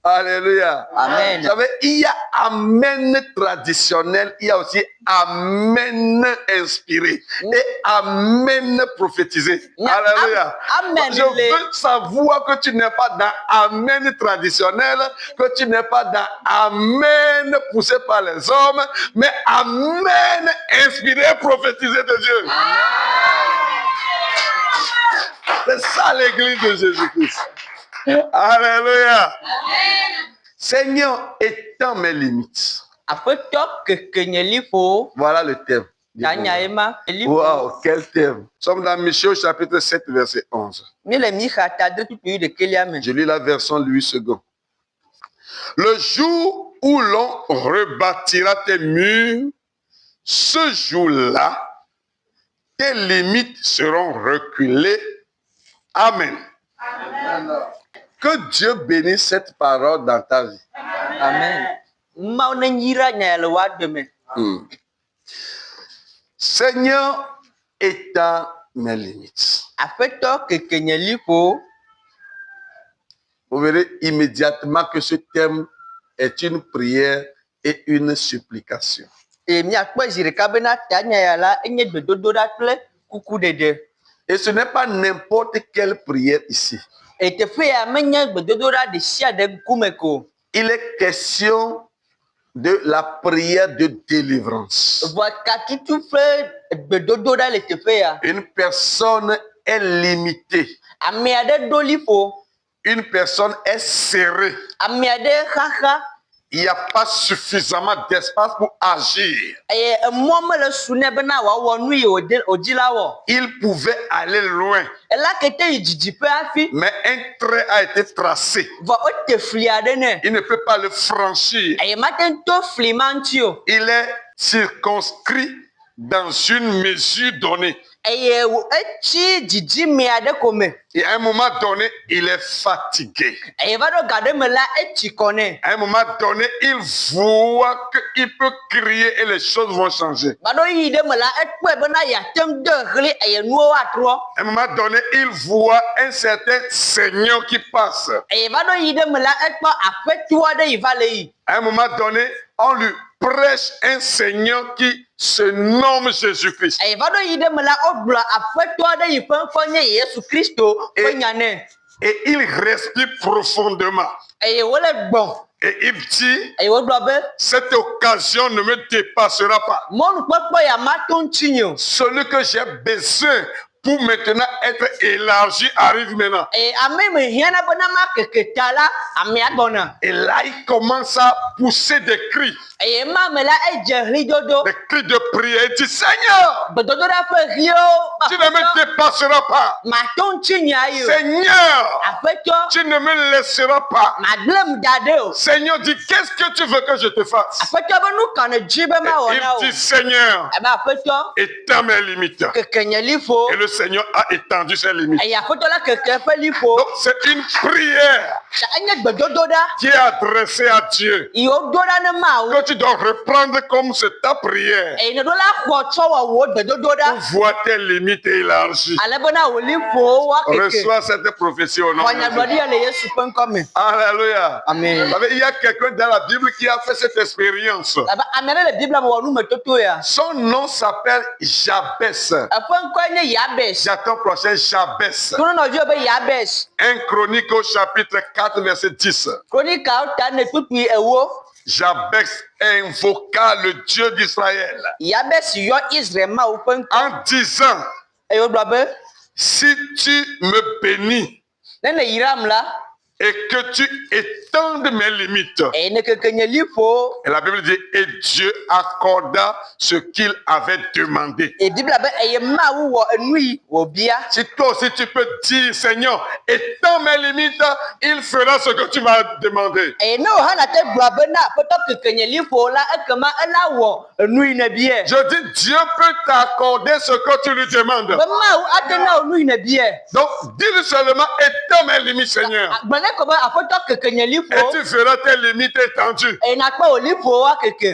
Alléluia. Amen. Vous savez, il y a amen traditionnel, il y a aussi amen inspiré et amen prophétisé. Alléluia. Amen. Je veux savoir que tu n'es pas dans amen traditionnel, que tu n'es pas dans amen poussé par les hommes, mais amen inspiré et prophétisé de Dieu. C'est ça l'église de Jésus-Christ. Alléluia. Seigneur, étends mes limites. Voilà le thème. Wow, quel thème. Nous sommes dans Michée chapitre 7, verset 11. Je lis la version Louis II. Le jour où l'on rebâtira tes murs, ce jour-là, tes limites seront reculées. Amen. Amen. Que Dieu bénisse cette parole dans ta vie. Amen. Seigneur, étends mes limites. Vous verrez immédiatement que ce thème est une prière et une supplication. Et ce n'est pas n'importe quelle prière ici. Il est question de la prière de délivrance. Une personne est limitée. Une personne est serrée. Il n'y a pas suffisamment d'espace pour agir. Il pouvait aller loin. Mais un trait a été tracé. Il ne peut pas le franchir. Il est circonscrit dans une mesure donnée. Et à un moment donné, il est fatigué. À un moment donné, il voit qu'il peut crier et les choses vont changer. À un moment donné, il voit un certain Seigneur qui passe. À un moment donné, on lui prêche un Seigneur qui se nomme Jésus-Christ. Et il respire profondément. Et il dit, cette occasion ne me dépassera pas. Celui que j'ai besoin pour maintenant être élargi arrive maintenant. Et là, il commence à pousser des cris. Des cris de prière. Il dit, Seigneur, tu ne me dépasseras pas. Seigneur, tu ne me laisseras pas. Seigneur dit, qu'est-ce que tu veux que je te fasse? Et il dit, Seigneur, étends mes limites. Et le Seigneur a étendu ses limites. Donc c'est une prière qui est adressée à Dieu. Que tu dois reprendre comme c'est ta prière. Pour voir tes limites élargies. Reçois cette prophétie au nom de Jésus. Alléluia. Amen. Il y a quelqu'un dans la Bible qui a fait cette expérience. Son nom s'appelle Jabès. J'attends prochain Jabès. 1 Chronique au chapitre 4 verset 10. Jabès invoqua le Dieu d'Israël en disant, si tu me bénis et que tu étendes mes limites. Et la Bible dit, et Dieu accorda ce qu'il avait demandé. Si toi aussi tu peux dire, Seigneur, étends mes limites, il fera ce que tu m'as demandé. Je dis, Dieu peut t'accorder ce que tu lui demandes. Donc, dis-lui seulement, étends mes limites, Seigneur. tu feras tes limites étendues.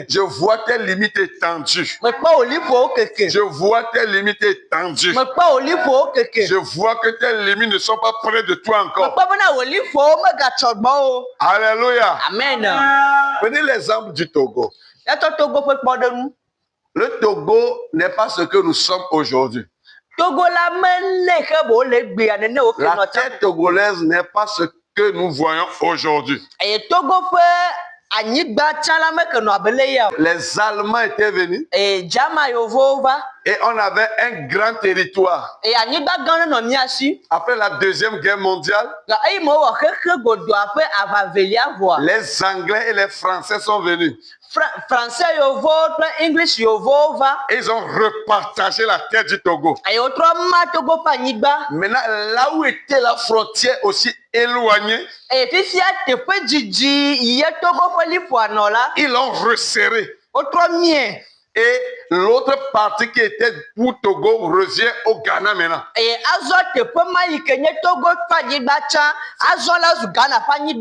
Je vois tes limites étendues. Je vois tes limites étendues. Je vois que tes limites ne sont pas près de toi encore. Alléluia. Amen. Prenez l'exemple du Togo. Le Togo n'est pas ce que nous sommes aujourd'hui. La terre togolaise n'est pas ce que nous voyons aujourd'hui. Les Allemands étaient venus et on avait un grand territoire. Après la Deuxième Guerre mondiale, les Anglais et les Français sont venus. Français yovo, English yovo va. Ils ont repartagé la terre du Togo. Maintenant, là où était la frontière aussi éloignée, ils l'ont resserré. Et l'autre partie qui était pour Togo revient au Ghana maintenant.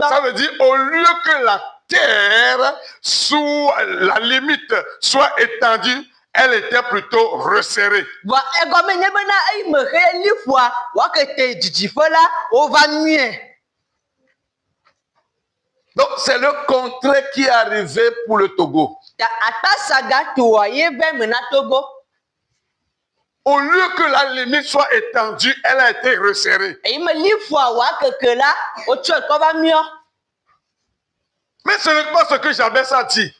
Ça veut dire au lieu que la terre sous la limite soit étendue, elle était plutôt resserrée. Donc c'est le contraire qui est arrivé pour le Togo. Au lieu que la limite soit étendue, elle a été resserrée. Mais ce n'est pas ce que Jabès a dit.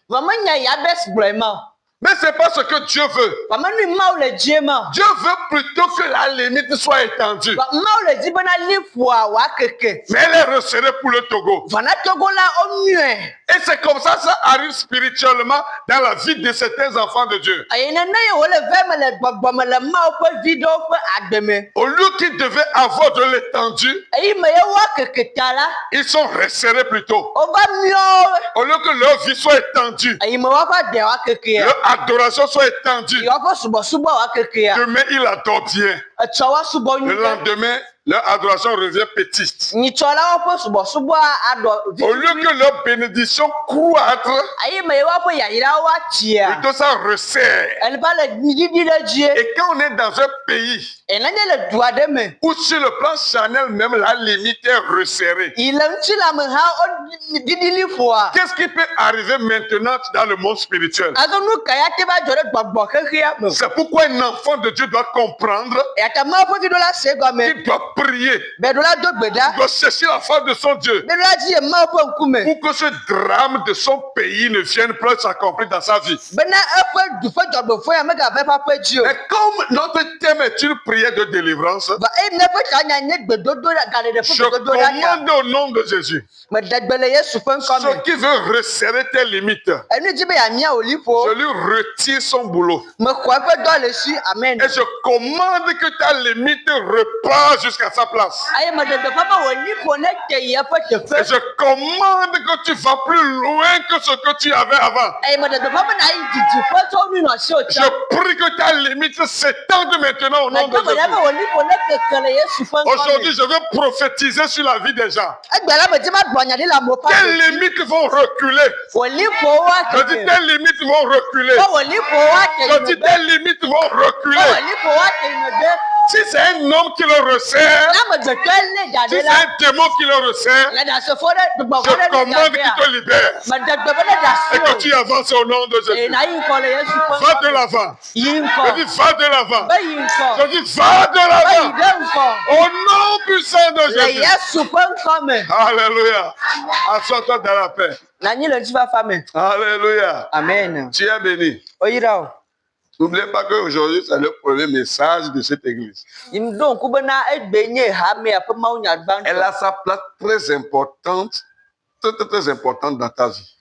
Mais ce n'est pas ce que Dieu veut. Dieu veut plutôt que la limite soit étendue. Mais elle est resserrée pour le Togo. Et c'est comme ça arrive spirituellement dans la vie de certains enfants de Dieu. Au lieu qu'ils devaient avoir de l'étendue, ils sont resserrés plutôt. Au lieu que leur vie soit étendue, leur adoration soit étendue. Demain, ils adorent bien. Le lendemain, leur adoration revient petite. Au lieu que leur bénédiction croître, plutôt ça resserre. Et quand on est dans un pays où sur le plan charnel même la limite est resserrée, qu'est-ce qui peut arriver maintenant dans le monde spirituel? C'est pourquoi un enfant de Dieu doit comprendre qu'il doit prier. Il doit chercher la face de son Dieu pour que ce drame de son pays ne vienne plus s'accomplir dans sa vie. Mais comme notre thème est une prière de délivrance, je commande au nom de Jésus, ce qui veut resserrer tes limites, je lui retire son boulot. Et je commande que ta limite repart jusqu'à sa place. Et je commande que tu vas plus loin que ce que tu avais avant. Je prie que ta limite s'étende maintenant au nom de Jésus. Aujourd'hui, je veux prophétiser sur la vie des gens. Tes limites vont reculer. Je dis tes limites vont reculer. Je dis tes limites vont reculer. Si c'est un homme qui le resserre, si c'est un démon qui le resserre, je commande qu'il te libère et que tu avances au nom de Jésus. Va de l'avant. Je dis va de l'avant. Je dis va de l'avant. Au nom puissant de Jésus. Alléluia. Assois-toi dans la paix. Alléluia. Amen. Tu es béni. N'oubliez pas qu'aujourd'hui, c'est le premier message de cette église. Elle a sa place très importante dans ta vie.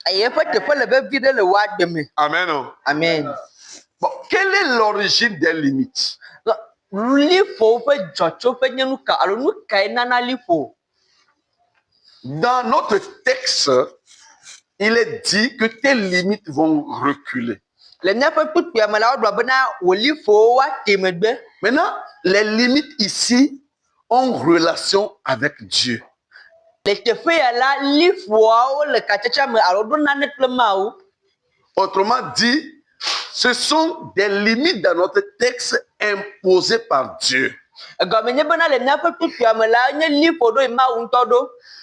Amen. Amen. Bon, quelle est l'origine des limites? Dans notre texte, il est dit que tes limites vont reculer. Maintenant, les limites ici ont relation avec Dieu. Autrement dit, ce sont des limites dans notre texte imposées par Dieu.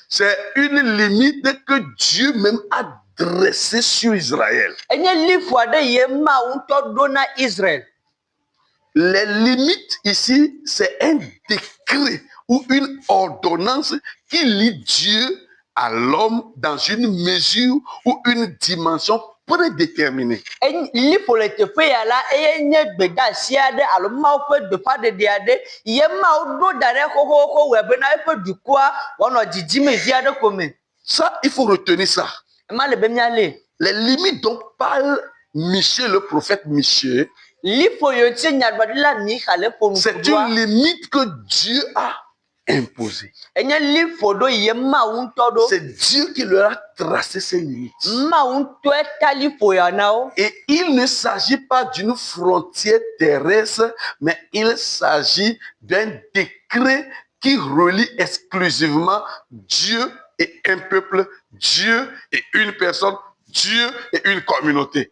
C'est une limite que Dieu même a dressée sur Israël. Les limites ici, c'est un décret ou une ordonnance qui lie Dieu à l'homme dans une mesure ou une dimension prédéterminée. Ça, il faut retenir ça. Les limites dont parle Michée, le prophète Michée, c'est une limite que Dieu a imposée. C'est Dieu qui leur a tracé ces limites. Et il ne s'agit pas d'une frontière terrestre, mais il s'agit d'un décret qui relie exclusivement Dieu et un peuple, Dieu et une personne, Dieu et une communauté.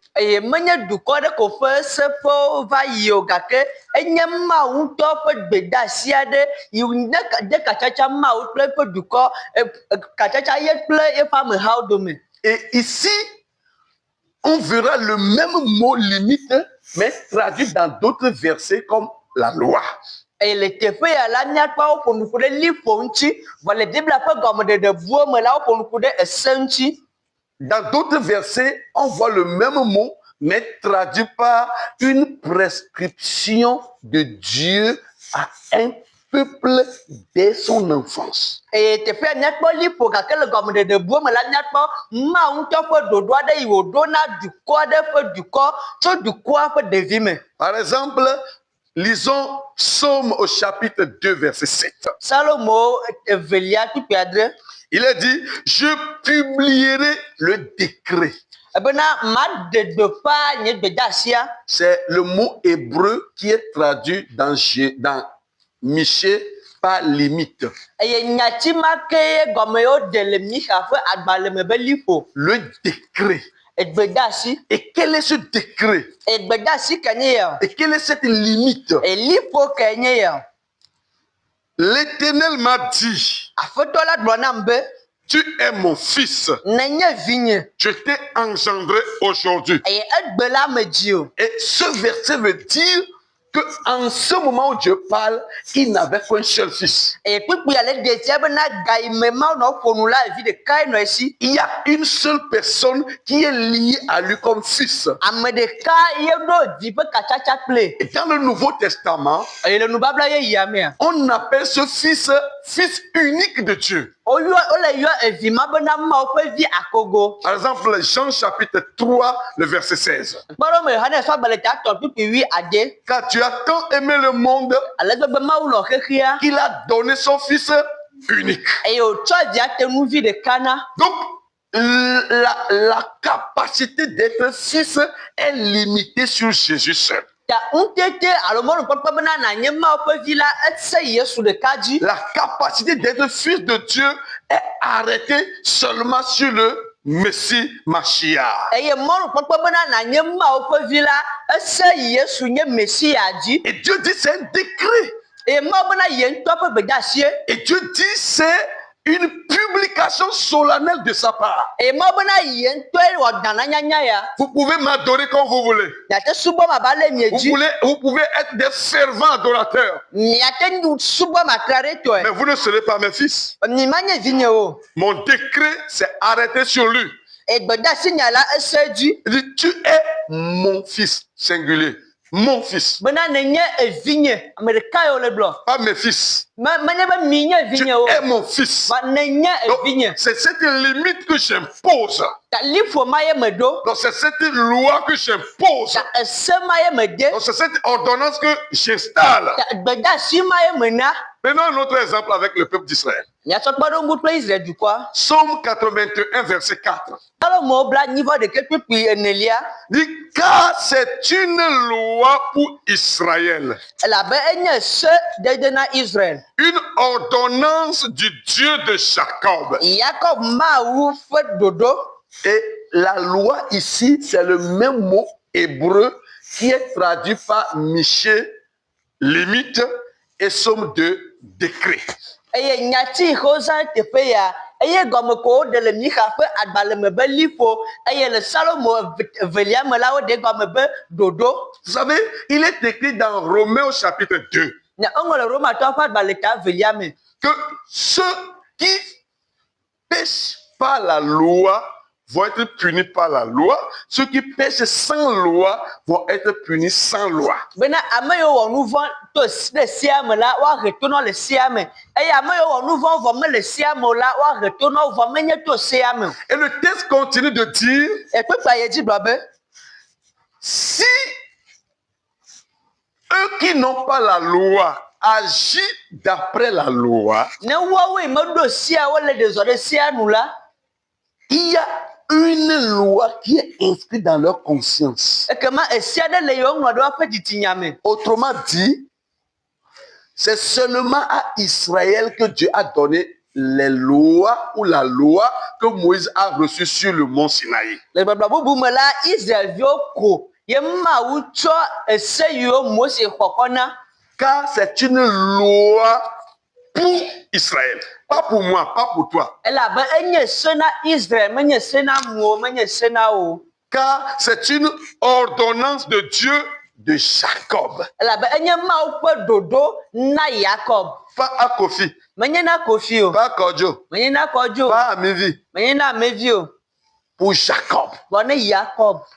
Et ici, on verra le même mot limite, mais traduit dans d'autres versets comme la loi. Dans d'autres versets, on voit le même mot, mais traduit par une prescription de Dieu à un peuple dès son enfance. Par exemple, lisons Psaume au chapitre 2, verset 7. Il est dit, je publierai le décret. C'est le mot hébreu qui est traduit dans Michée par limite. Le décret. Et quel est ce décret? Et quelle est cette limite? L'Éternel m'a dit, tu es mon fils, je t'ai engendré aujourd'hui. Et ce verset veut dire qu'en ce moment où Dieu parle, il n'avait qu'un seul fils. Il y a une seule personne qui est liée à lui comme fils. Et dans le Nouveau Testament, on appelle ce fils fils unique de Dieu. Par exemple, Jean chapitre 3, le verset 16. Car tu as tant aimé le monde qu'il a donné son fils unique. Donc, la capacité d'être fils est limitée sur Jésus seul. La capacité d'être fils de Dieu est arrêtée seulement sur le Messie Mashiach. Et Dieu dit c'est un décret. Et Dieu dit c'est une publication solennelle de sa part. Vous pouvez m'adorer comme vous voulez. Vous pouvez être des fervents adorateurs. Mais vous ne serez pas mes fils. Mon décret s'est arrêté sur lui. Il dit, tu es mon fils, singulier. Mon fils. Pas mes fils. Tu es mon fils. C'est cette limite que j'impose. Donc c'est cette loi que j'impose. Donc c'est cette ordonnance que j'installe. Prenons un autre exemple avec le peuple d'Israël. Psaume 81, verset 4. Dit, car c'est une loi pour Israël. une ordonnance du Dieu de Jacob. Et la loi ici, c'est le même mot hébreu qui est traduit par Miché, limite, et somme de décret. Vous savez, il est écrit dans Romains au chapitre 2 que ceux qui pêchent par la loi vont être punis par la loi. Ceux qui pêchent sans loi vont être punis sans loi. Et le texte continue de dire, si eux qui n'ont pas la loi agissent d'après la loi, il y a une loi qui est inscrite dans leur conscience. Autrement dit, c'est seulement à Israël que Dieu a donné les lois ou la loi que Moïse a reçue sur le mont Sinaï. Car c'est une loi pour Israël, pas pour moi, pas pour toi. Car c'est une ordonnance de Dieu de Jacob. Pas à Kofi, pas à Kodjo, pas à Mevi. Pour Jacob.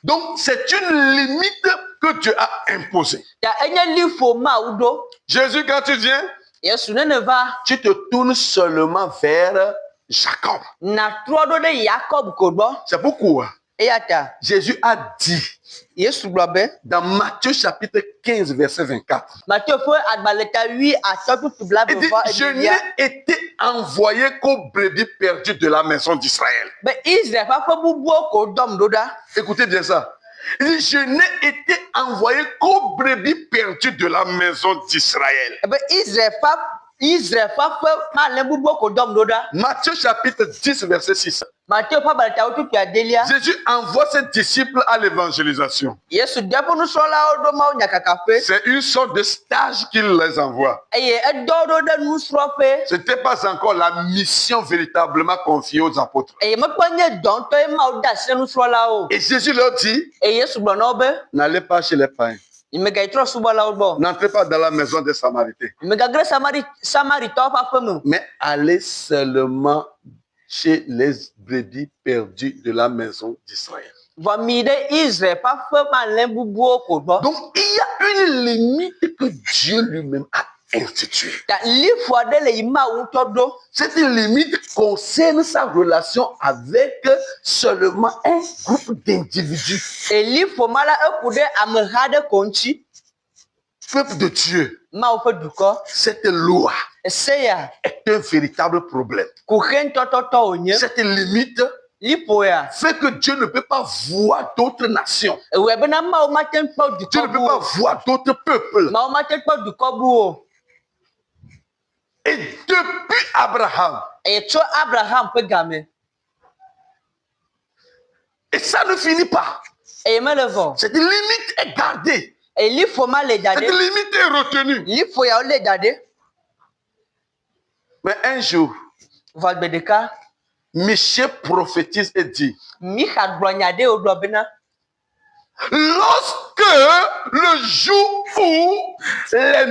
Donc c'est une limite que Dieu a imposée. Jésus, quand tu viens, tu te tournes seulement vers Jacob. C'est pourquoi Jésus a dit dans Matthieu chapitre 15 verset 24, il dit, je n'ai été envoyé qu'aux brebis perdues de la maison d'Israël. Écoutez bien ça. Il dit, je n'ai été envoyé qu'aux brebis perdues de la maison d'Israël. Matthieu chapitre 10 verset 6. Jésus envoie ses disciples à l'évangélisation. C'est une sorte de stage qu'il les envoie. Ce n'était pas encore la mission véritablement confiée aux apôtres. Et Jésus leur dit, n'allez pas chez les païens. N'entrez pas dans la maison des Samaritains. Mais allez seulement chez les brebis perdues de la maison d'Israël. Donc il y a une limite que Dieu lui-même a instituée. Cette limite concerne sa relation avec seulement un groupe d'individus. Peuple de Dieu, cette loi est un véritable problème. Cette limite fait que Dieu ne peut pas voir d'autres nations. Dieu ne peut pas voir d'autres peuples. Et depuis Abraham, et ça ne finit pas. Cette limite est gardée. Cette limite est retenue. Mais un jour, Michée prophétise et dit, lorsque le jour où les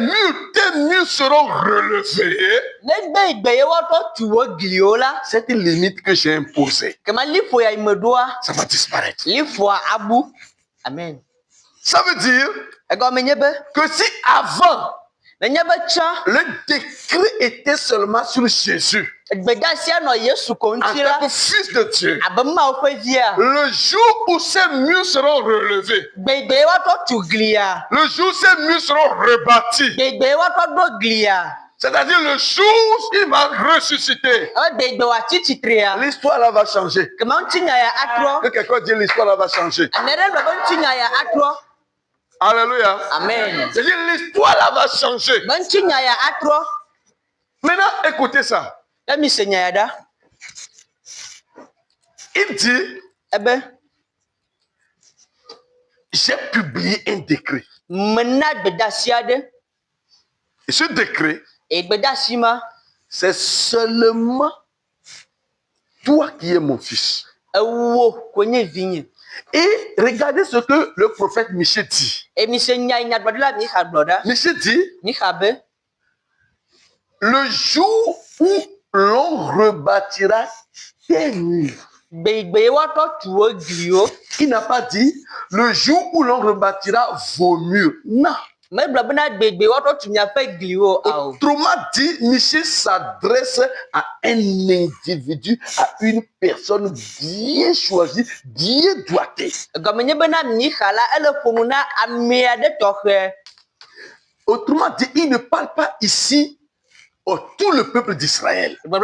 tes murs seront relevés, cette limite que j'ai imposée, ça va disparaître. Amen. Ça veut dire que si avant, le décret était seulement sur Jésus, en tant que fils de Dieu, le jour où ces murs seront relevés, le jour où ces murs seront rebâtis, c'est-à-dire le jour où il va ressusciter, l'histoire là va changer. Que quelqu'un dit l'histoire là va changer. Alléluia. Amen. C'est-à-dire l'histoire là va changer. écoutez ça. Il dit, j'ai publié un décret. Et ce décret, c'est seulement toi qui es mon fils. Et regardez ce que le prophète Michée dit. Michée dit, le jour où l'on rebâtira tes murs. Il n'a pas dit le jour où l'on rebâtira vos murs. Non. Autrement dit, Michée s'adresse à un individu, à une personne bien choisie, bien doigtée. Autrement dit, il ne parle pas ici à tout le peuple d'Israël. Mais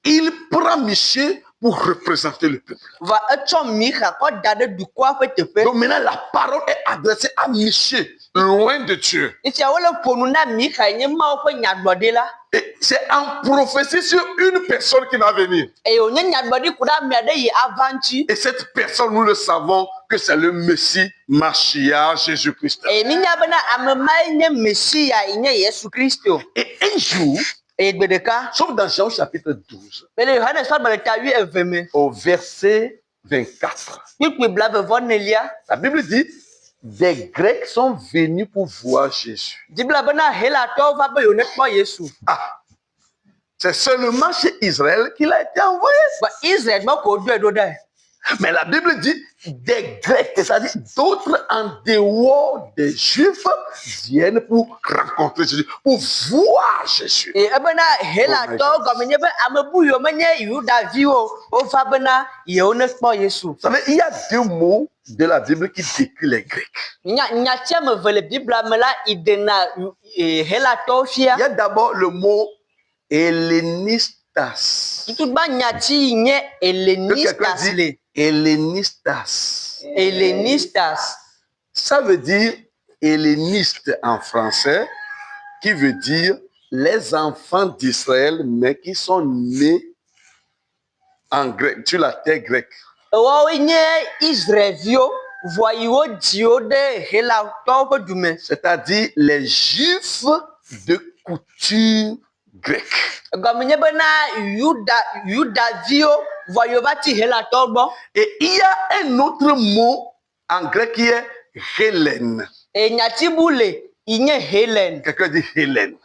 il prend Michée pour représenter le peuple. Donc maintenant, la parole est adressée à Michée, loin de Dieu. Et c'est en prophétie sur une personne qui va venir. Et cette personne, nous le savons, que c'est le Messie, Mashiach, Jésus-Christ. Et un jour, sauf dans Jean chapitre 12, au verset 24, la Bible dit, des Grecs sont venus pour voir Jésus. Ah, c'est seulement chez Israël qu'il a été envoyé. Mais la Bible dit des Grecs, c'est-à-dire d'autres en dehors des Juifs viennent pour rencontrer Jésus, pour voir Jésus. Il y a deux mots de la Bible qui décrit les Grecs. Il y a d'abord le mot hellénistas. Hellénistas. Ça veut dire helléniste en français, qui veut dire les enfants d'Israël, mais qui sont nés en grec, sur la terre grecque. C'est-à-dire les Juifs de couture grecque. Et il y a un autre mot en grec qui est Hélène. Quelqu'un dit Hélène.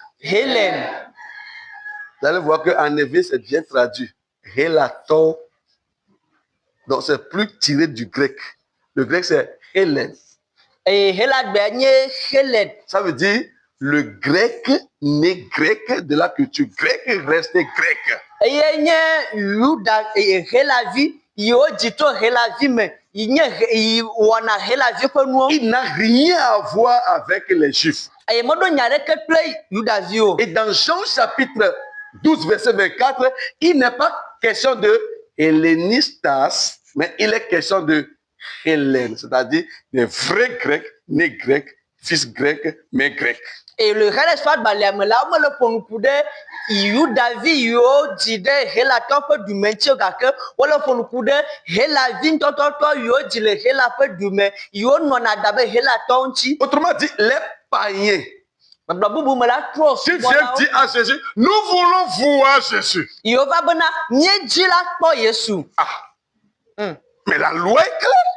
Vous allez voir qu'en effet, c'est bien traduit. Hélator. Donc, c'est plus tiré du grec. Le grec, c'est Hélène. Ça veut dire le grec né grec de la culture grecque resté grec. Il n'a rien à voir avec les Juifs. Et dans Jean chapitre 12, verset 24, il n'est pas question de hellénistas, mais il est question de Hélène, c'est-à-dire des vrais Grecs, nés grecs, fils grecs, mais grecs. Et le reste de la autrement dit, les païens qui viennent dire à Jésus, nous voulons voir Jésus. Mais la loi est claire.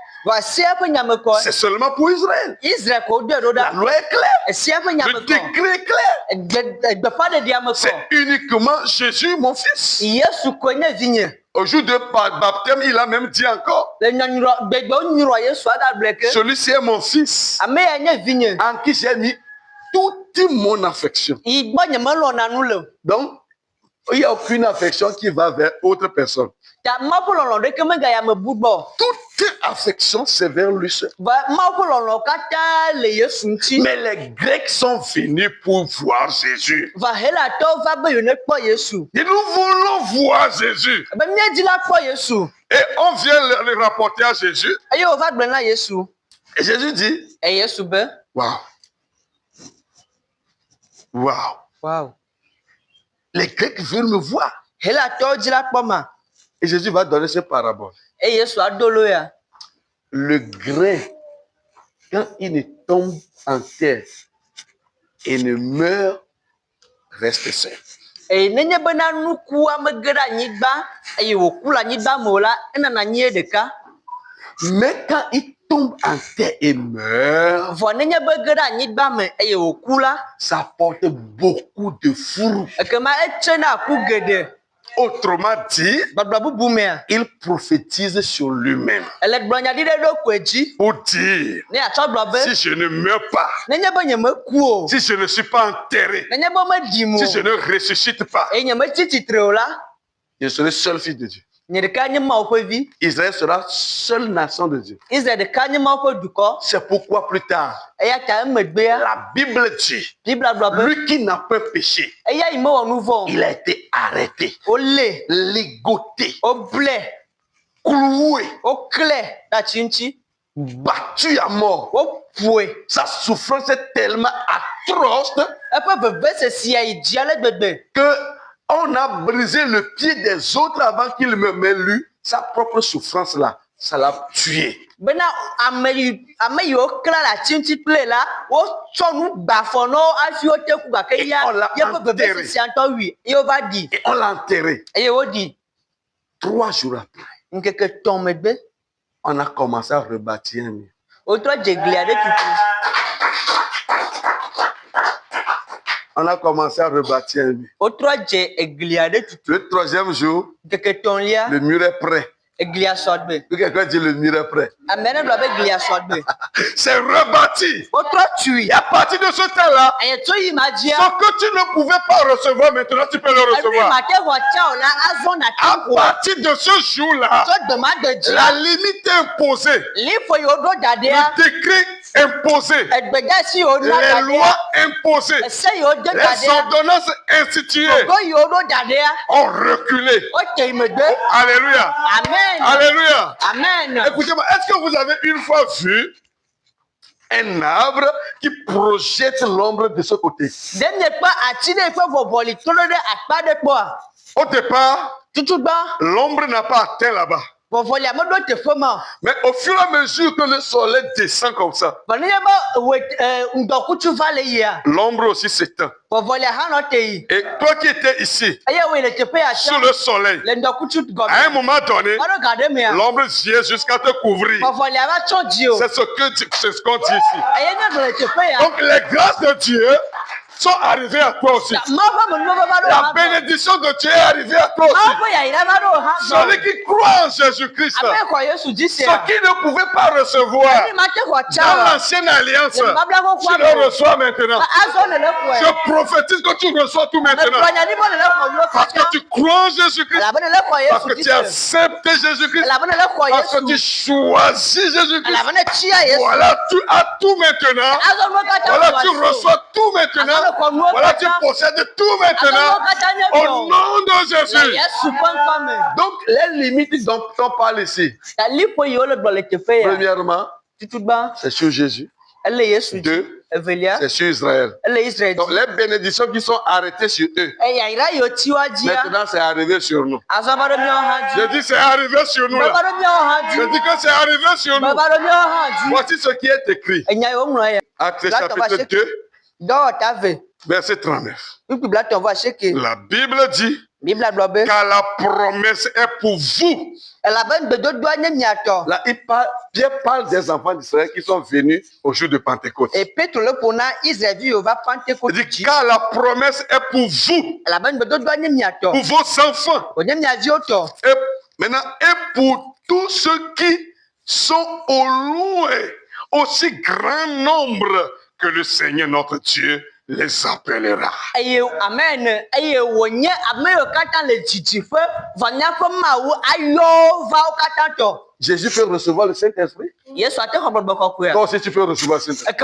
C'est seulement pour Israël. La loi est claire. Le décret est clair. C'est uniquement Jésus, mon fils. Au jour de baptême, il a même dit encore, celui-ci est mon fils, en qui j'ai mis toute mon affection. Donc, il n'y a aucune affection qui va vers autre personne. Toute affection, c'est vers lui seul. Mais les Grecs sont venus pour voir Jésus. Et nous voulons voir Jésus. Et on vient le rapporter à Jésus. Et Jésus dit, waouh, Waouh. Wow. Les Grecs veulent me voir. Et Jésus va donner ce parabole. Le grain, quand il ne tombe en terre et ne meurt, reste seul. Mais quand il tombe en terre et meurt, ça porte beaucoup de fruits. Autrement dit, il prophétise sur lui-même pour dire, si je ne meurs pas, si je ne suis pas enterré, si je ne ressuscite pas, je serai seul fils de Dieu. Israël sera seule nation de Dieu. C'est pourquoi plus tard, la Bible dit, lui qui n'a pas péché, il a été arrêté, ligoté, cloué, battu à mort. Sa souffrance est tellement atroce que on a brisé le pied des autres avant qu'il me met lui. Sa propre souffrance là, ça l'a tué. Et on l'a enterré. 3 jours après, on a commencé à rebâtir un mur. On a commencé à rebâtir un mur. Le 3e jour, le mur est prêt. Quelqu'un dit le mur est prêt. C'est rebâti. Et à partir de ce temps-là, ce que tu ne pouvais pas recevoir, maintenant tu peux le recevoir. À partir de ce jour-là, la limite est imposée. Le décret imposé. Les lois imposées. Les ordonnances instituées ont reculé. Alléluia. Amen. Alléluia. Amen. Écoutez-moi, est-ce que vous avez une fois vu un arbre qui projette l'ombre de ce côté? Au départ, l'ombre n'a pas atteint là-bas. Mais au fur et à mesure que le soleil descend comme ça, l'ombre aussi s'éteint. Et toi qui étais ici, sous le soleil, à un moment donné, l'ombre vient jusqu'à te couvrir. C'est ce qu'on dit ici. Donc les grâces de Dieu sont arrivées à toi aussi. La bénédiction de Dieu est arrivée à toi aussi. Celui qui croit en Jésus-Christ, ce qu'il ne pouvait pas recevoir dans l'ancienne alliance, tu le reçois maintenant. Je prophétise que tu reçois tout maintenant. Parce que tu crois en Jésus-Christ, parce que tu acceptes Jésus-Christ, parce que tu choisis Jésus-Christ. Voilà, tu as tout maintenant. Voilà, tu reçois tout maintenant. Voilà, tu possèdes tout maintenant. Au nom de Jésus. Donc, les limites dont on parle ici, premièrement, c'est sur Jésus. 2, c'est sur Israël. Donc, les bénédictions qui sont arrêtées sur eux, maintenant c'est arrivé sur nous. Je dis c'est arrivé sur nous là. Je dis que c'est arrivé sur nous. Voici ce qui est écrit. Actes chapitre 2, verset 39. La Bible dit car la promesse est pour vous. Là, Pierre parle des enfants d'Israël qui sont venus au jour de Pentecôte. Il dit car la promesse est pour vous, pour vos enfants, et maintenant, et pour tous ceux qui sont au loin, aussi grand nombre que le Seigneur notre Dieu les appellera. Amen. Jésus peut recevoir le Saint-Esprit. Toi aussi tu peux recevoir le Saint-Esprit.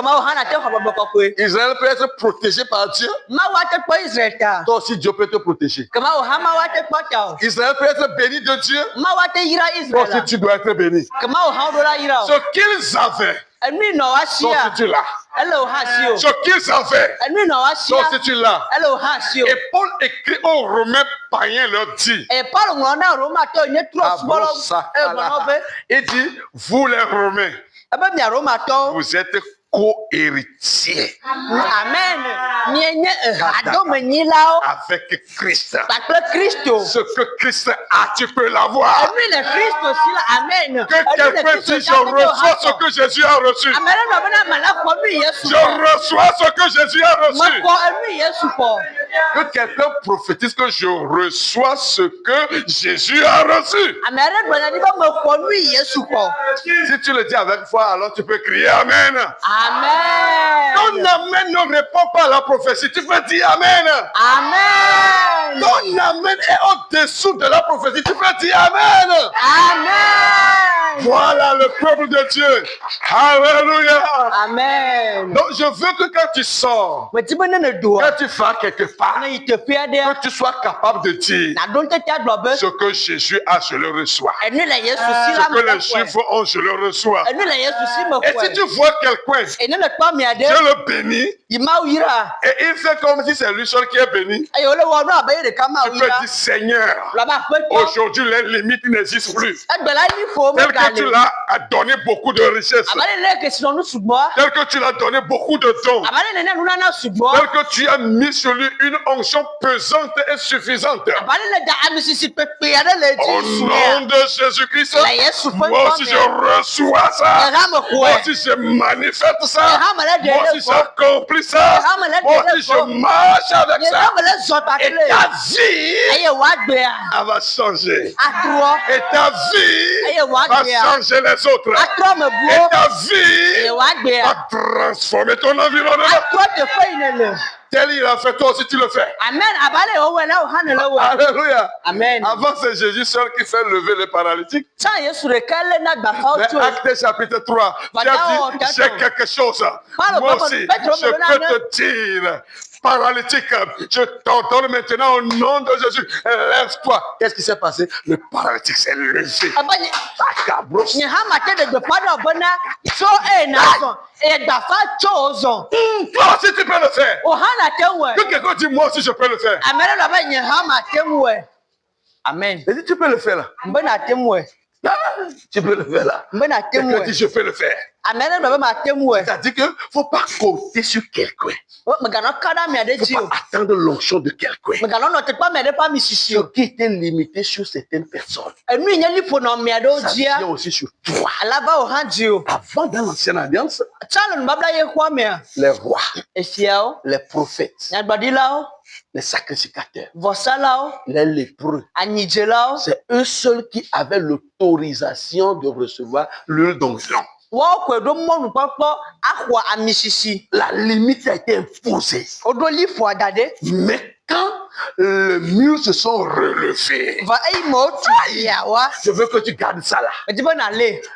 Israël peut être protégé par Dieu. Toi aussi Dieu peut te protéger. Israël peut être béni de Dieu. Toi aussi tu dois être béni. Ce qu'ils avaient, Donc si tu l'as. Ce qu'il s'en fait. Donc si tu l'as. Et Paul écrit aux Romains païens leur dit. Il dit, vous les Romains, vous êtes co-héritiers. Amen. Avec Christ. Ce que Christ a, tu peux l'avoir. Que quelqu'un dise, je reçois ce que Jésus a reçu. Je reçois ce que Jésus a reçu. Que quelqu'un prophétise que je reçois ce que Jésus a reçu. Si tu le dis avec foi, alors tu peux crier Amen. Amen. Ton Amen ne répond pas à la prophétie. Tu peux dire Amen. Amen. Ton Amen est au-dessous de la prophétie. Tu peux dire Amen. Amen. Voilà le peuple de Dieu. Alléluia. Amen. Donc je veux que quand tu sors, quand tu vas quelque part, que tu sois capable de dire ce que Jésus a, je le reçois. Ce que les Juifs ont, je le reçois. Et si tu vois quelqu'un, Dieu le bénit, et il fait comme si c'est lui seul qui est béni. Tu peux dire Seigneur, aujourd'hui les limites n'existent plus. Tel que tu l'as donné beaucoup de richesses. Tel que tu l'as donné beaucoup de dons. Tel que tu as mis sur lui une onction pesante et suffisante. Au nom de Jésus-Christ, moi aussi je reçois ça. Moi aussi je manifeste ça. Moi aussi j'accomplis ça. Moi aussi je marche avec ça. Et ta vie, elle va changer. Et ta vie va changer les autres. Et ta vie va transformer ton environnement. Tel il a fait, toi aussi tu le fais. Amen. Alléluia. Amen. Avant c'est Jésus seul qui fait lever les paralytiques. Mais Actes chapitre 3. Tu as dit, j'ai quelque chose. Moi aussi, je peux te dire. Paralytique, je t'ordonne maintenant au nom de Jésus. Lève-toi. Qu'est-ce qui s'est passé? Le paralytique s'est levé. Toi aussi tu peux le faire. Que quelqu'un dit moi aussi je peux le faire. Amen. Et si tu peux le faire là. Tu peux le faire là. Quelqu'un dit je peux le faire. C'est-à-dire qu'il ne faut pas compter sur quelqu'un. Il ne faut pas attendre l'onction de quelqu'un. Ce qui était limité sur certaines personnes, ça vient aussi sur toi. Avant, dans l'ancienne alliance, les rois, les prophètes, les sacrificateurs, les lépreux, c'est eux seuls qui avaient l'autorisation de recevoir l'huile d'onction. La limite a été imposée. Mais quand les murs se sont relevés, je veux que tu gardes ça là.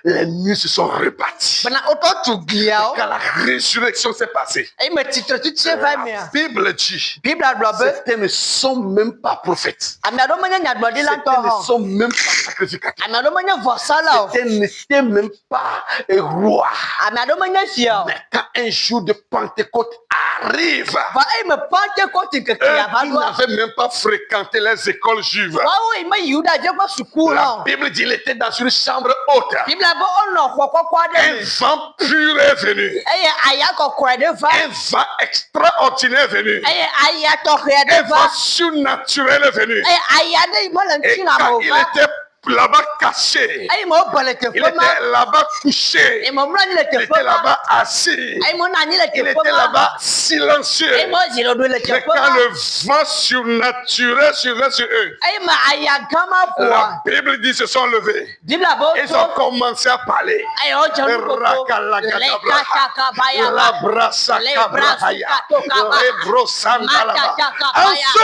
Les murs se sont repartis. Quand la résurrection s'est passée, la Bible dit, certains ne sont même pas prophètes. Certains ne sont même pas sacrificateurs. Certains n'étaient même pas rois. Mais quand un jour de Pentecôte arrive, ils n'avaient même pas fréquenté les écoles juives. La Bible dit qu'il était dans une chambre haute. Un vent pur est venu. Un vent extraordinaire est venu. Un vent surnaturel est venu. Et quand il était là-bas caché, il était là-bas couché, il était là-bas assis, il était là-bas silencieux. Mais quand le vent surnaturel survint sur eux, la Bible dit qu'ils se sont levés. Ils ont commencé à parler. En ce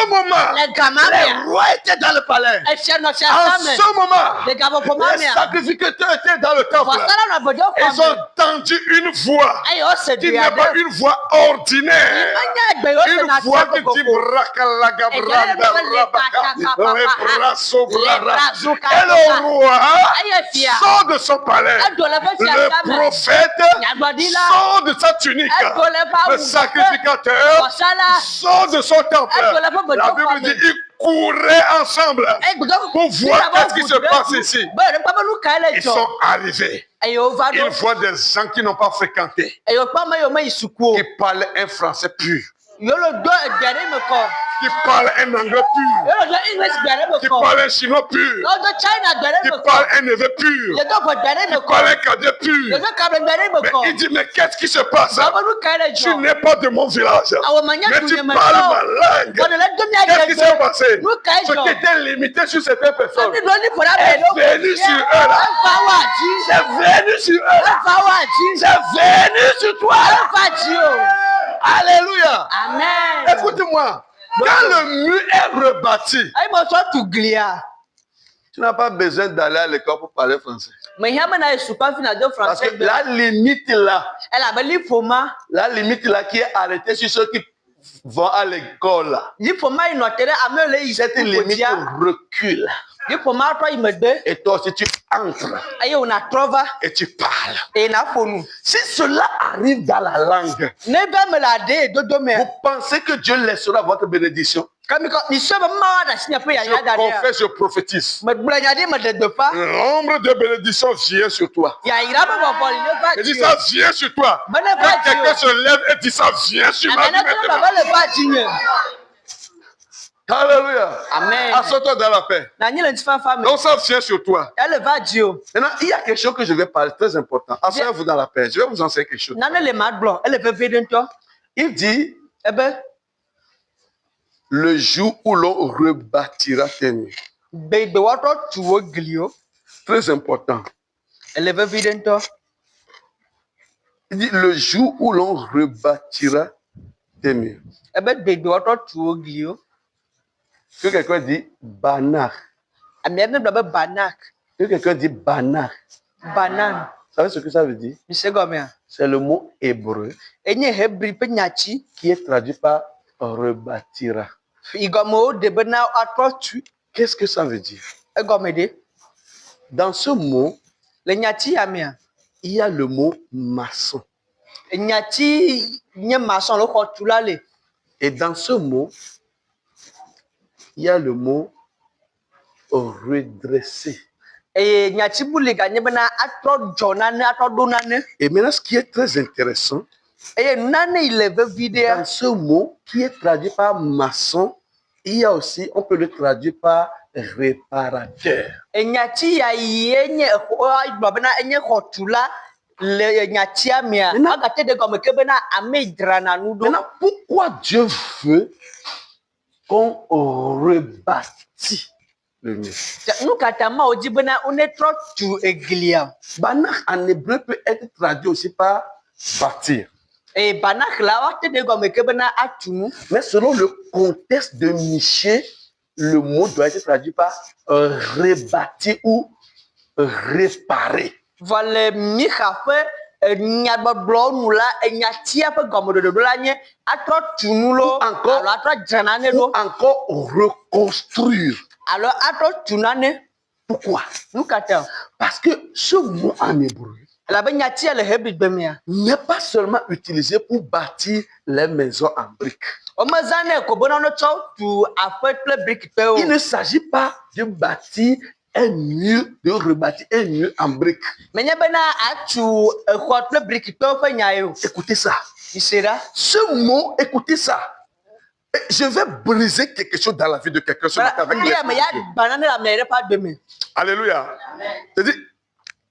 moment, les rois étaient dans le palais. En ce moment, moment, les sacrificateurs étaient dans le temple. Ils ont entendu une voix qui n'est pas une voix ordinaire. Une voix qui dit et le roi sort de son palais. Le prophète sort de sa tunique. Le sacrificateur sort de son temple. La Bible dit ils couraient ensemble pour voir ce qui se passe ici. Ils sont arrivés. Ils voient des gens qui n'ont pas fréquenté, qui parlent un français pur, qui parle un anglais pur, qui parle un chinois pur, qui parle un neveu pur, qui parle un cadet pur. Mais il dit, mais qu'est-ce qui se passe? Tu n'es pas de mon village, mais tu parles ma langue. Qu'est-ce qui s'est passé? Ce qui était limité sur certaines personnes est venu sur eux là. C'est venu sur eux là. C'est venu sur toi. Alléluia. Amen. Écoute-moi. Quand le mur est rebâti, tu n'as pas besoin d'aller à l'école pour parler français. Parce que la limite là qui est arrêtée sur ceux qui vont à l'école, cette limite recule. Et toi aussi tu entres et tu parles. Si cela arrive dans la langue, vous pensez que Dieu laissera votre bénédiction? Je confesse, je prophétise. L'ombre de bénédiction vient sur toi. Je dis ça vient sur toi. Quand quelqu'un se lève et dit ça vient sur ma vie. Alléluia. Amen. Assois-toi dans la paix. Donc ça vient sur toi. Maintenant, il y a quelque chose que je vais parler, très important. Asseyez-vous dans la paix. Je vais vous enseigner quelque chose. Il dit, le jour où l'on rebâtira tes murs. Très important. Il dit, le jour où l'on rebâtira tes murs. Que quelqu'un dit banar. Que quelqu'un dit banar. Banan. Vous savez ce que ça veut dire? C'est le mot hébreu qui est traduit par rebâtira. Qu'est-ce que ça veut dire? Dans ce mot, il y a le mot maçon. Et dans ce mot, il y a le mot redresser. Et maintenant, ce qui est très intéressant, dans ce mot qui est traduit par maçon, il y a aussi, on peut le traduire par réparateur. Maintenant, pourquoi Dieu veut qu'on rebâtit le mur? Banar en hébreu peut être traduit aussi par bâtir. Mais selon le contexte de Michée, le mot doit être traduit par rebâtir ou réparer. Encore reconstruire. Pourquoi? Parce que ce mot en hébreu n'est pas seulement utilisé pour bâtir les maisons en briques. Il ne s'agit pas de bâtir un mur, de rebâtir un mur en briques. Écoutez ça. Ce mot, écoutez ça. Je vais briser quelque chose dans la vie de quelqu'un ce matin avec les Alléluia. C'est-à-dire,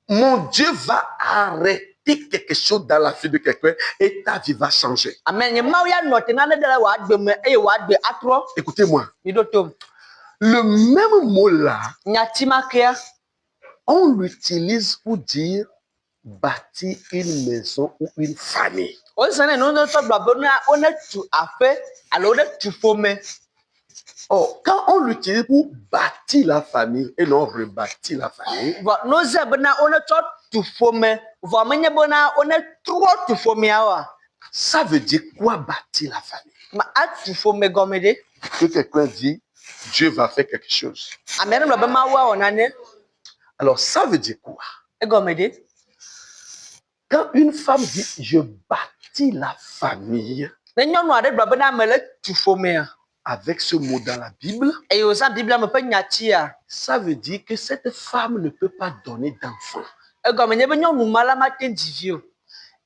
mon Dieu va arrêter quelque chose dans la vie de quelqu'un et ta vie va changer. Écoutez-moi. Le même mot là, on l'utilise pour dire bâtir une maison ou une famille. Oh, quand on l'utilise pour bâtir la famille et non rebâtir la famille, ça veut dire quoi bâtir la famille? Que quelqu'un dit, Dieu va faire quelque chose. Alors, ça veut dire quoi? Quand une femme dit, je bâtis la famille, avec ce mot dans la Bible, ça veut dire que cette femme ne peut pas donner d'enfant.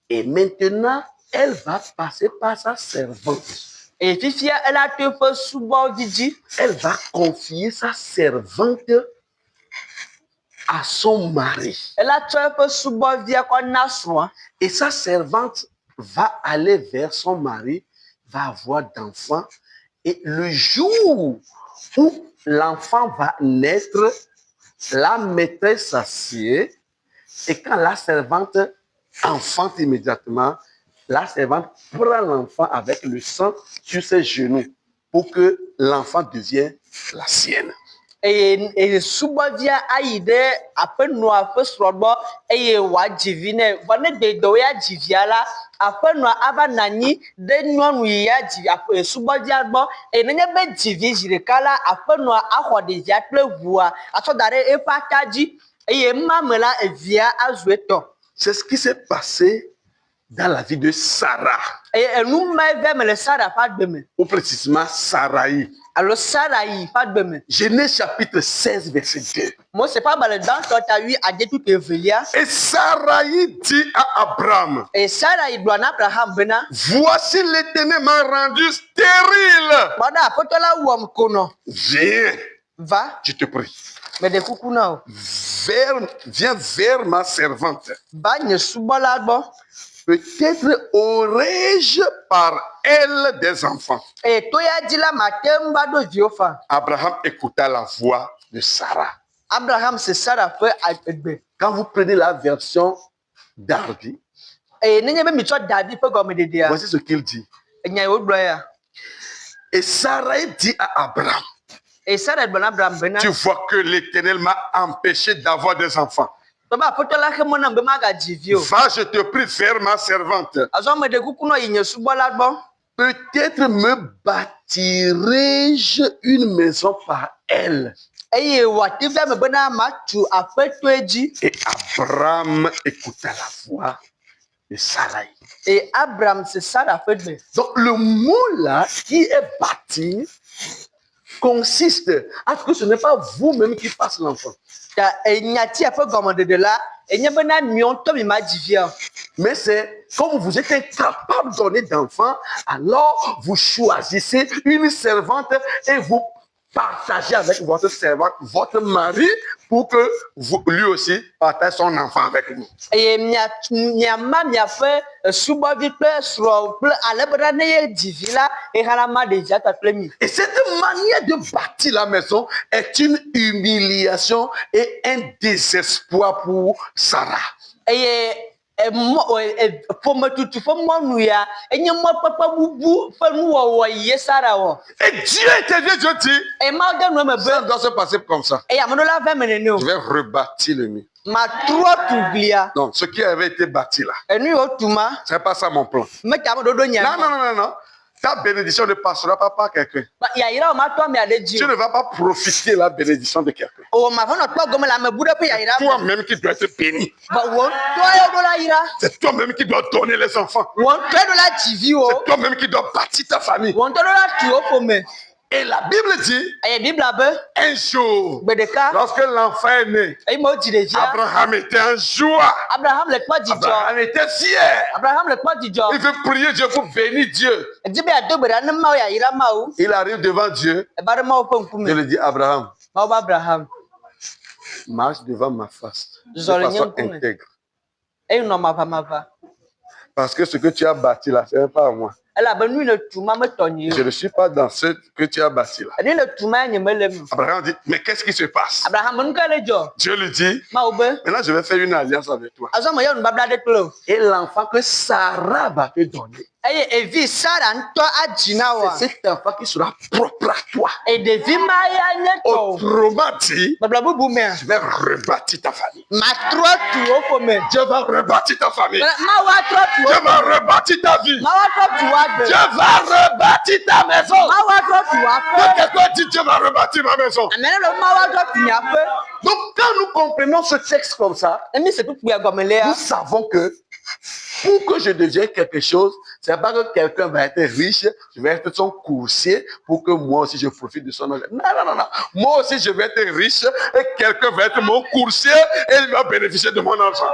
Et maintenant, elle va passer par sa servante. Elle va confier sa servante à son mari. Et sa servante va aller vers son mari, va avoir d'enfants. Et le jour où l'enfant va naître, la maîtresse s'assied. Et quand la servante enfante immédiatement, la servante prend l'enfant avec le sang sur ses genoux pour que l'enfant devienne la sienne. Et subavia aide apeno afa srobo eye wa divine bone de doya diviala apeno aba nani de nyonu ya di subavia gbo e nenye be divizire kala apeno ahode ya plevua atodare efataji eye mamela evia azueto. C'est ce qui s'est passé dans la vie de Sarah. Ou précisément Sarai. Alors Sarai, Genèse chapitre 16, verset 2. Et Sarai dit à Abraham, voici l'Éternel m'a rendu stérile. Viens, va, je te prie. Viens vers ma servante. Peut-être aurais-je par elle des enfants. Abraham écouta la voix de Sarah. Abraham, c'est Sarah. Quand vous prenez la version Darby, voici ce qu'il dit. Et Sarah dit à Abraham, tu vois que l'Éternel m'a empêché d'avoir des enfants. Va, je te prie, vers ma servante. Peut-être me bâtirai-je une maison par elle. Et Abraham écouta la voix de Sarai. Et Abraham, c'est Sarah. Donc le mot là qui est bâti consiste à ce que ce n'est pas vous-même qui fasse l'enfant. Mais c'est comme vous êtes incapable de donner d'enfants, alors vous choisissez une servante et vous partagez avec votre servante, votre mari, pour que vous, lui aussi partage son enfant avec vous. Et cette manière de bâtir la maison est une humiliation et un désespoir pour Sarah. Et Dieu intervient, Dieu dit, ça doit se passer comme ça. Je vais rebâtir le mur. Donc, ce qui avait été bâti là, c'est pas ça mon plan. Non. Ta bénédiction ne passera pas par quelqu'un. Tu ne vas pas profiter de la bénédiction de quelqu'un. C'est toi-même qui dois être béni. C'est toi-même qui dois donner les enfants. C'est toi-même qui dois bâtir ta famille. Et la Bible dit, un jour, lorsque l'enfant est né, Abraham était en joie. Abraham était fier. Il veut prier Dieu pour bénir Dieu. Il arrive devant Dieu. Je lui dis, Abraham, marche devant ma face de façon intègre. Parce que ce que tu as bâti là, ce n'est pas à moi. Je ne suis pas dans ce que tu as bâti là. Abraham dit, mais qu'est-ce qui se passe? Dieu lui dit, maintenant je vais faire une alliance avec toi. Et l'enfant que Sarah va te donner, C'est cet enfant qui sera propre à toi. Autrement dit, je vais rebâtir ta famille. Dieu va rebâtir ta famille. Dieu va rebâtir ta vie. Dieu va rebâtir ta maison. Que quelqu'un dit Dieu va rebâtir ma maison. Donc quand nous comprenons ce texte comme ça, nous savons que pour que je devienne quelque chose, c'est pas que quelqu'un va être riche, je vais être son coursier pour que moi aussi je profite de son argent. Non. Moi aussi je vais être riche et quelqu'un va être mon coursier et il va bénéficier de mon argent.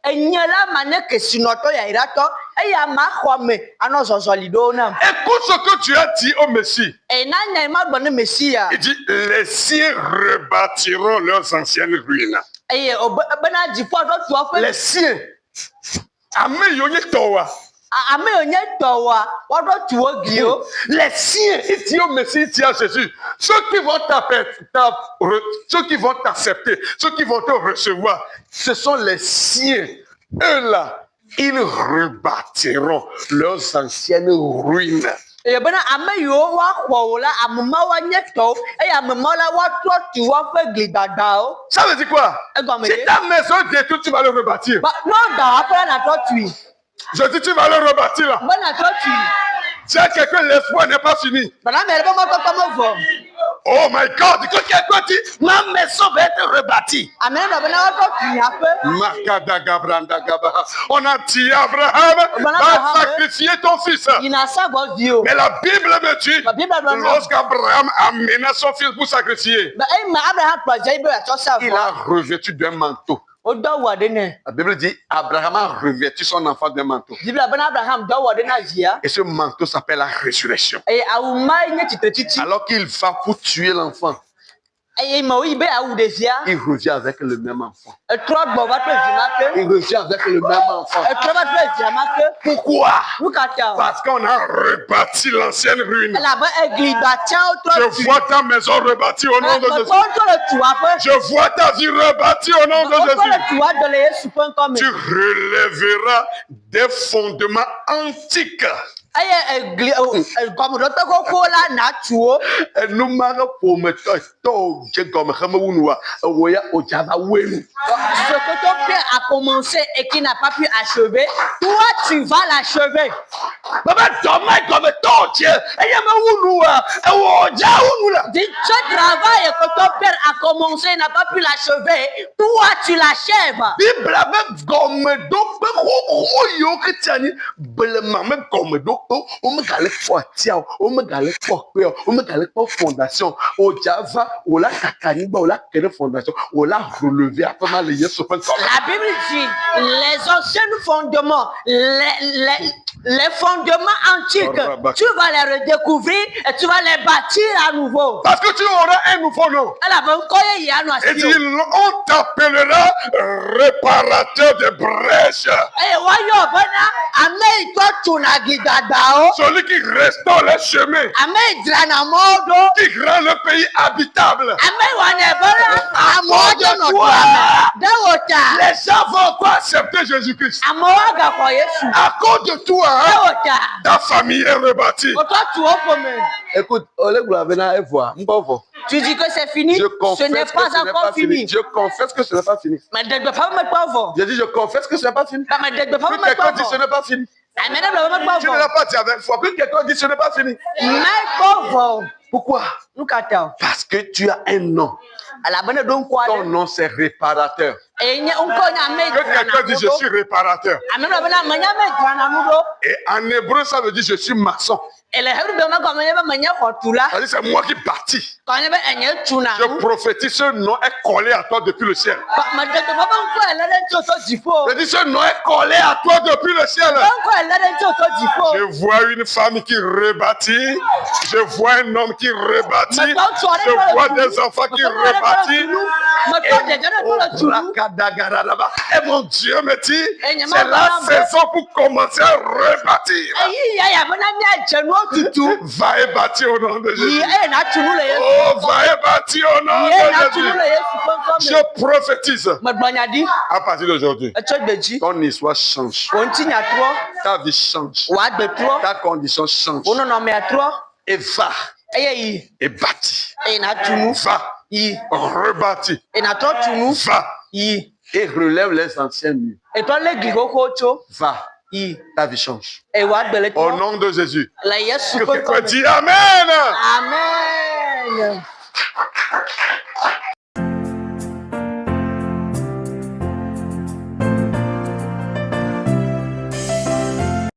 Écoute ce que tu as dit au Messie. Il dit, les siens rebâtiront leurs anciennes ruines. Les siens. Les siens, il dit au Messie, il dit à Jésus, ceux qui vont t'accepter, ceux qui vont te recevoir, ce sont les siens. Eux là, ils rebâtiront leurs anciennes ruines. Ça veut dire quoi? Si ta maison est détruite, tu vas le rebâtir. Je dis, tu vas le rebâtir là. Si quelqu'un, l'espoir n'est pas fini. Oh my God, que quelqu'un dit, ma maison va être rebâtie. On a dit, Abraham va sacrifier ton fils. Mais la Bible me dit, lorsqu'Abraham amena son fils pour sacrifier, il a revêtu d'un manteau. La Bible dit, Abraham a revêtu son enfant d'un manteau. Et ce manteau s'appelle la résurrection. Alors qu'il va pour tuer l'enfant, il revient avec le même enfant. Il revient avec le même enfant. Pourquoi? Parce qu'on a rebâti l'ancienne ruine. Je vois ta maison rebâtie au nom de Jésus. Je vois ta vie rebâtie au nom de Jésus. Tu relèveras des fondements antiques. Ce que ton père a commencé et qui n'a pas pu achever, toi tu vas l'achever. Ce travail que ton père a commencé et n'a pas pu l'achever, toi tu l'achèves. La Bible dit les anciens fondements, les fondements antiques, tu vas les redécouvrir et tu vas les bâtir à nouveau. Parce que tu auras un nouveau nom. Et dit, on t'appellera réparateur de brèches. Celui qui restaure les chemins, qui rend le pays habitable. Les gens vont quoi accepter Jésus-Christ? À cause de toi, ta famille est rebâtie. Écoute, tu dis que c'est fini, ce n'est pas encore fini. Je confesse que ce n'est pas fini. Je dis, je confesse que ce n'est pas fini. Quelqu'un dit ce n'est pas fini. Tu ne l'as pas dit avec foi. Que quelqu'un dit ce n'est pas fini. Pourquoi? Parce que tu as un nom. Ton nom c'est réparateur. Que quelqu'un dit je suis réparateur. Et en hébreu ça veut dire je suis maçon. C'est moi qui bâtis. Je prophétise, ce nom est collé à toi depuis le ciel. Je dis ce nom est collé à toi depuis le ciel. Je vois une femme qui rebâtit. Je vois un homme qui rebâtit. Je vois des enfants qui rebâtissent. Et mon Dieu me dit, c'est la saison pour commencer à rebâtir. Va et bâtir au nom de Jésus. Oh, va et bâtir au nom de Jésus. Je prophétise. À partir d'aujourd'hui, ton histoire change. Ta vie change. Ta condition change. Et va. Et bâti. Va. Rebâti. Va. Et relève les anciens murs. Va. Ta vie change. Au nom de Jésus. Que quelqu'un dit Amen. Amen.